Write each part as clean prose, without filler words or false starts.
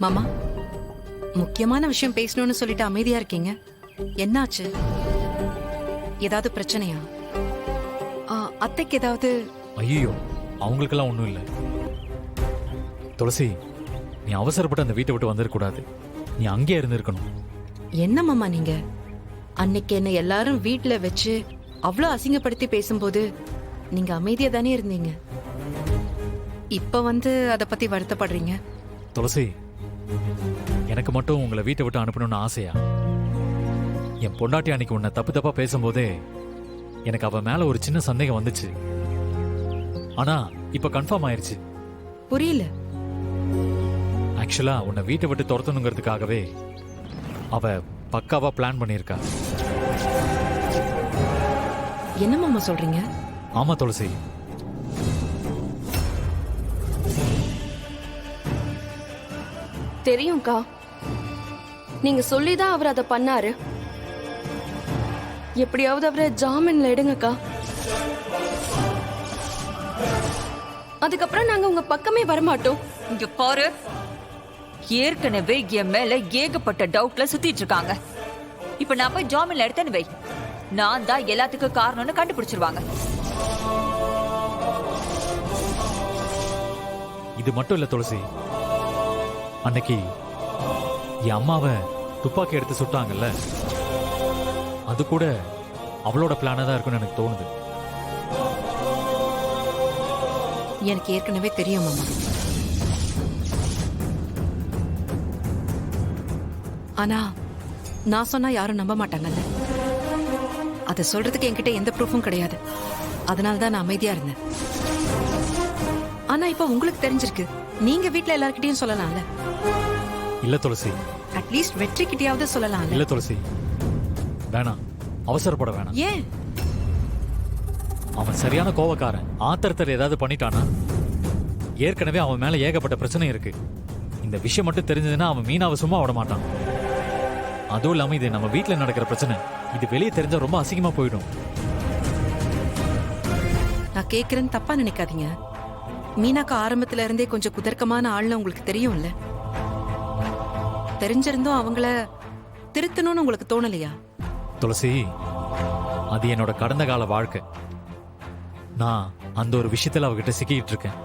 மாமா, முக்கியமான விஷயம் பேசணும்னு சொல்லிட்டு அமைதியா இருக்கீங்க. என்னாச்சு? ஏதாவது பிரச்சனையா? அத்தைக்கு ஏதாவது? ஐயோ, அவங்களுக்கெல்லாம் ஒண்ணும் இல்ல. துளசி, நீ அவசரப்பட்டு அந்த வீட்டை விட்டு வந்துடக்கூடாது. நீ அங்கேயே இருந்திருக்கணும். என்ன மாமா நீங்க? அன்னைக்கு என்ன எல்லாரும் வீட்டுல வச்சு அவ்வளவு அசிங்கப்படுத்தி பேசும்போது நீங்க அமைதியா தானே இருந்தீங்க. இப்ப வந்து அத பத்தி வருத்தப்படுறீங்க. துளசி, எனக்கு மட்டும் உங்களை வீட்டை விட்டு அனுப்பணும்னு ஆசையா? என் பொண்டாட்டி அன்னைக்கு உன்னை தப்பு தப்பா பேசும்போதே எனக்கு அவ மேல ஒரு சின்ன சந்தேகம் வந்துச்சு. ஆனா இப்ப கன்ஃபார்ம் ஆயிருச்சு. புரியல. ஆக்சுவலா உன்னை வீட்டை விட்டு துரத்தணுங்கிறதுக்காகவே அவ பக்காவா பிளான் பண்ணியிருக்கா. என்ன மாமா சொல்றீங்க? ஆமா துளசி. தெரியும்க்கா, நீங்க சொல்லிதான் அவர் அதை பண்ணாரு. எப்படியாவது அவரை ஜாமீன்ல எடுங்கக்கா. அதுக்கப்புறம் நாங்க உங்க பக்கமே வரமாட்டோம். இங்க பாரு, ஏற்கனவே என் மேல ஏகப்பட்ட டவுட்ல சுத்திட்டு இருக்காங்க. இப்ப நான் போய் ஜாமீன்ல எடுத்தேன்னு வை, நான் தான் எல்லாத்துக்கும் காரணம்னு கண்டுபிடிச்சிருவாங்க. இது மட்டும் இல்ல துளசி, அன்னைக்கு என் அம்மாவை துப்பாக்கி எடுத்து சுட்டாங்கல்ல, அது கூட அவளோட பிளானா தான் இருக்குன்னு எனக்கு தோணுது. எனக்கு ஏற்கனவே தெரியும் மாமா. ஆனா நான் சொன்னா யாரும் நம்ப மாட்டாங்கல்ல. அதை சொல்றதுக்கு என்கிட்ட எந்த ப்ரூஃபும் கிடையாது. அதனாலதான் நான் அமைதியா இருந்தேன். ஆனா இப்ப உங்களுக்கு தெரிஞ்சிருக்கு, நீங்க வீட்ல எல்லார்கிட்டயும் சொல்லலாம்ல. இல்ல துளசி, அட்லீஸ்ட் வெற்றி கிட்டயாவது சொல்லலாம்ல. இல்ல துளசி, வேணாம், அவசரப்பட வேணாம். ஏன்? அவன் சரியான கோவக்காரன். ஆத்திரத்தில் ஏதாவது பண்ணிட்டானா? ஏற்கனவே அவன் மேல ஏகப்பட்ட பிரச்சனை இருக்கு. இந்த விஷயம் மட்டும் தெரிஞ்சதுன்னா அவன் மீனாவை சும்மா விட மாட்டான். அதுவும் இல்லாம இது நம்ம வீட்டுல நடக்கிற பிரச்சனை. இது வெளியே தெரிஞ்சா ரொம்ப அசிங்கமா போயிடும். நான் கேக்குறேன்னு தப்பா நினைக்காதீங்க. மீனாக்கு ஆரம்பத்துல இருந்தே கொஞ்சம் குதர்க்கமான ஆள்னு உங்களுக்கு தெரியும்ல. தெரிஞ்சிருந்தும் அவங்கள திருத்தணும்னு உங்களுக்கு தோணலையா? துளசி, அது என்னோட கடந்த கால வாழ்க்கை. நான் அந்த ஒரு விஷயத்துல அவகிட்ட சிக்கிட்டு இருக்கேன்.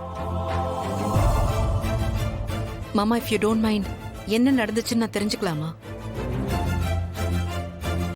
மாமா, இஃப் யூ டோன்ட் மைண்ட், என்ன நடந்துச்சுன்னு நான் தெரிஞ்சுக்கலாமா?